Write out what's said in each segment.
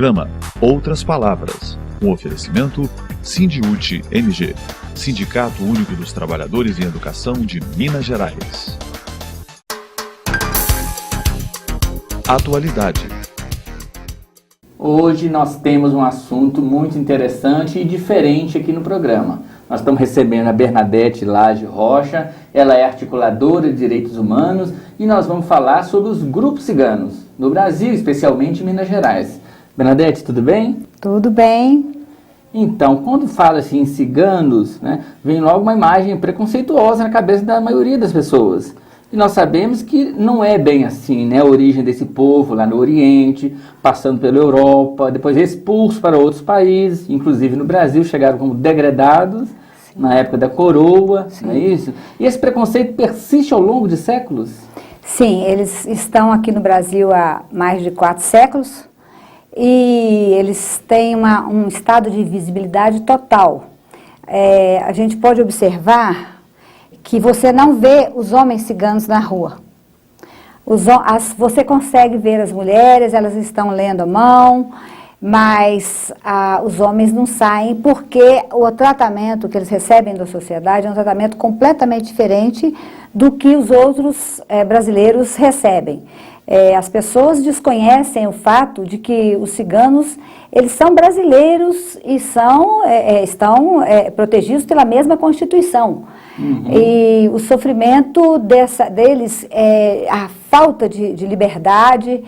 programa Outras Palavras, um oferecimento Sindiúte MG, Sindicato Único dos Trabalhadores em Educação de Minas Gerais. Atualidade. Hoje nós temos um assunto muito interessante e diferente aqui no programa. Nós estamos recebendo a Bernadette Lage Rocha, ela é articuladora de direitos humanos e nós vamos falar sobre os grupos ciganos, no Brasil, especialmente em Minas Gerais. Bernadette, tudo bem? Tudo bem. Então, quando fala assim em ciganos, né, vem logo uma imagem preconceituosa na cabeça da maioria das pessoas. E nós sabemos que não é bem assim, né? A origem desse povo lá no Oriente, passando pela Europa, depois expulsos para outros países, inclusive no Brasil, chegaram como degredados, sim, na época da coroa, sim, não é isso? E esse preconceito persiste ao longo de séculos? Sim, eles estão aqui no Brasil há mais de 4 séculos e eles têm um estado de visibilidade total. A gente pode observar que você não vê os homens ciganos na rua. Você consegue ver as mulheres, elas estão lendo a mão, mas os homens não saem porque o tratamento que eles recebem da sociedade é um tratamento completamente diferente do que os outros brasileiros recebem. As pessoas desconhecem o fato de que os ciganos, eles são brasileiros e estão protegidos pela mesma Constituição. Uhum. E o sofrimento deles, a falta de liberdade,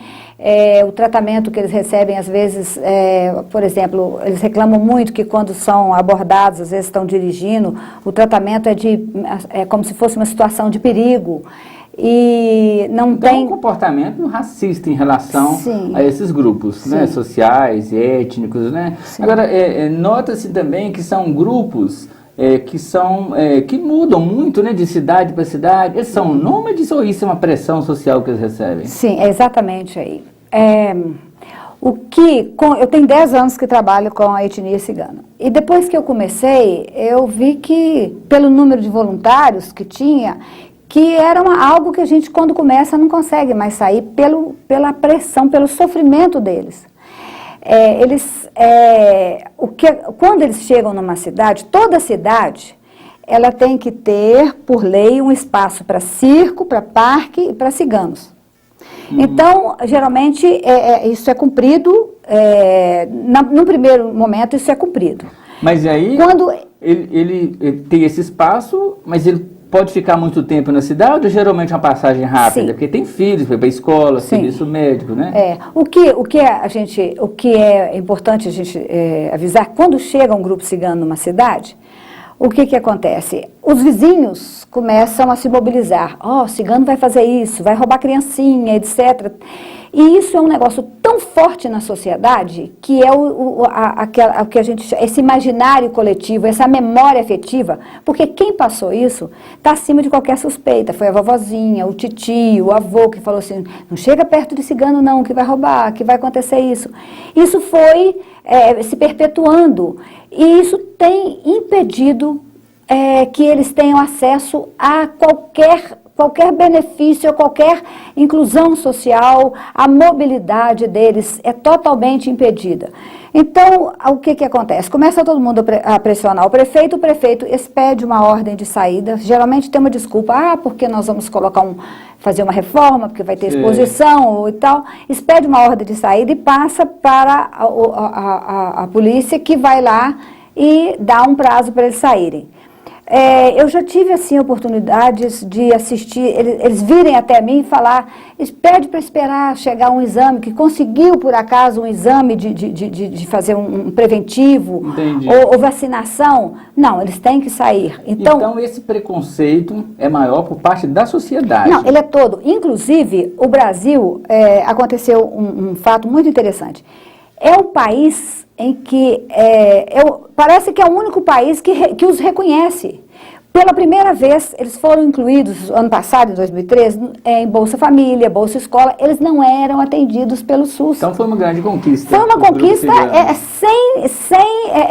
o tratamento que eles recebem, às vezes, por exemplo, eles reclamam muito que quando são abordados, às vezes estão dirigindo, o tratamento é como se fosse uma situação de perigo. E não então, tem um comportamento racista em relação, sim, a esses grupos, né, sim, sociais, étnicos, né? Sim. Agora, nota-se também que são grupos que mudam muito, né, de cidade para cidade. Eles são nômades ou isso é uma pressão social que eles recebem? Sim, é exatamente aí. Eu tenho 10 anos que trabalho com a etnia cigana. E depois que eu comecei, eu vi que, pelo número de voluntários que tinha, que era algo que a gente, quando começa, não consegue mais sair pela pressão, pelo sofrimento deles. Quando eles chegam numa cidade, toda cidade, ela tem que ter, por lei, um espaço para circo, para parque e para ciganos. Uhum. Então, geralmente, isso é cumprido, no primeiro momento, isso é cumprido. Mas aí, ele tem esse espaço, mas ele pode ficar muito tempo na cidade ou geralmente uma passagem rápida? Sim. Porque tem filhos, vai para a escola, sim, serviço médico, né? O que é importante a gente avisar, quando chega um grupo cigano numa cidade, o que acontece? Os vizinhos começam a se mobilizar. O cigano vai fazer isso, vai roubar criancinha, etc. E isso é um negócio tão forte na sociedade que é o que a gente chama, esse imaginário coletivo, essa memória afetiva, porque quem passou isso está acima de qualquer suspeita. Foi a vovozinha, o titio, o avô que falou assim, não chega perto de cigano não, que vai roubar, que vai acontecer isso. Isso foi se perpetuando e isso tem impedido que eles tenham acesso a qualquer benefício, qualquer inclusão social, a mobilidade deles é totalmente impedida. Então, o que acontece? Começa todo mundo a pressionar o prefeito expede uma ordem de saída, geralmente tem uma desculpa, porque nós vamos fazer uma reforma, porque vai ter exposição e tal, expede uma ordem de saída e passa para a polícia que vai lá e dá um prazo para eles saírem. Eu já tive, assim, oportunidades de assistir, eles virem até mim e falar, pede para esperar chegar um exame, que conseguiu, por acaso, um exame de fazer um preventivo ou vacinação. Não, eles têm que sair. Então, esse preconceito é maior por parte da sociedade? Não, ele é todo. Inclusive, o Brasil, aconteceu um fato muito interessante. É o país em que parece que é o único país que os reconhece. Pela primeira vez, eles foram incluídos, ano passado, em 2013, em Bolsa Família, Bolsa Escola, eles não eram atendidos pelo SUS. Então foi uma grande conquista. Foi uma conquista,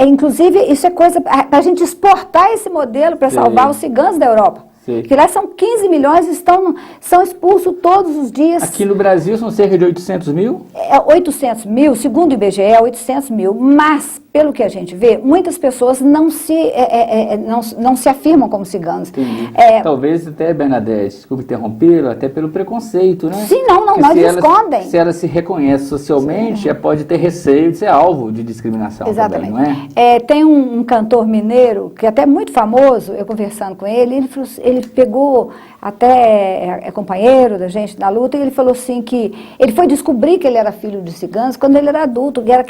inclusive, isso é coisa para a gente exportar esse modelo para salvar os ciganos da Europa. Sei. Que lá são 15 milhões, são expulsos todos os dias. Aqui no Brasil são cerca de 800 mil? 800 mil, segundo o IBGE, 800 mil. Mas, pelo que a gente vê, muitas pessoas não se afirmam como ciganos. Talvez até, Bernadette, desculpe interrompê-lo, até pelo preconceito, né? Sim, nós escondem. Se ela se reconhece socialmente, ela pode ter receio de ser alvo de discriminação. Exatamente. Também, não é? Tem um cantor mineiro, que é até muito famoso, eu conversando com ele, ele pegou, até é companheiro da gente na luta, e ele falou assim que ele foi descobrir que ele era filho de ciganos quando ele era adulto, que era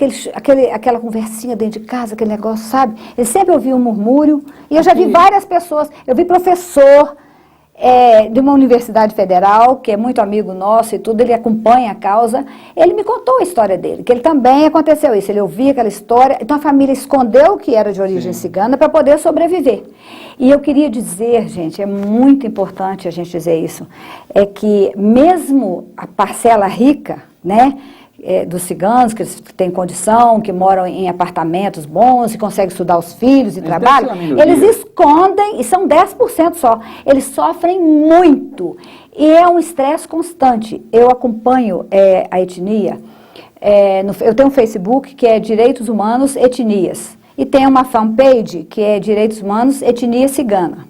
aquela conversinha dentro de casa, aquele negócio, sabe? Ele sempre ouvia um murmúrio, e eu já vi várias pessoas, eu vi professor de uma universidade federal, que é muito amigo nosso e tudo, ele acompanha a causa, ele me contou a história dele, que ele também aconteceu isso, ele ouvia aquela história, então a família escondeu que era de origem cigana para poder sobreviver. E eu queria dizer, gente, é muito importante a gente dizer isso, é que mesmo a parcela rica, né, dos ciganos, que têm condição, que moram em apartamentos bons e conseguem estudar os filhos e trabalham, eles escondem, e são 10% só, eles sofrem muito. E é um estresse constante. Eu acompanho a etnia, eu tenho um Facebook que é Direitos Humanos Etnias, e tem uma fanpage que é Direitos Humanos Etnia Cigana.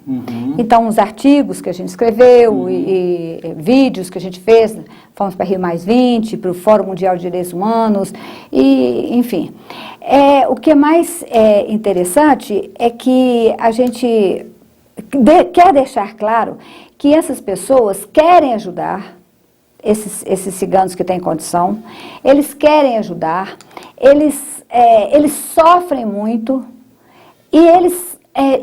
Então, os artigos que a gente escreveu e vídeos que a gente fez, fomos para Rio Mais 20, para o Fórum Mundial de Direitos Humanos, e, enfim. O que é mais interessante é que a gente quer deixar claro que essas pessoas querem ajudar, esses ciganos que têm condição, eles querem ajudar, eles sofrem muito e eles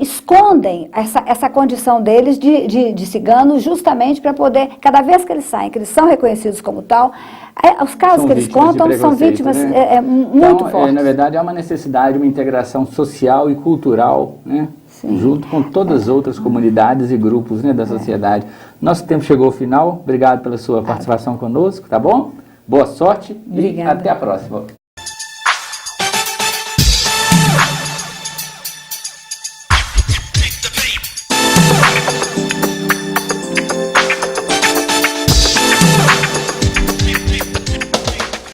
escondem essa condição deles de ciganos justamente para poder, cada vez que eles saem, que eles são reconhecidos como tal, os casos que eles contam são vítimas, né? Muito fortes. Na verdade, há uma necessidade de uma integração social e cultural, né? Junto com todas as outras comunidades e grupos, né, da sociedade. Nosso tempo chegou ao final. Obrigado pela sua participação conosco, tá bom? Boa sorte. Obrigada. E até a próxima.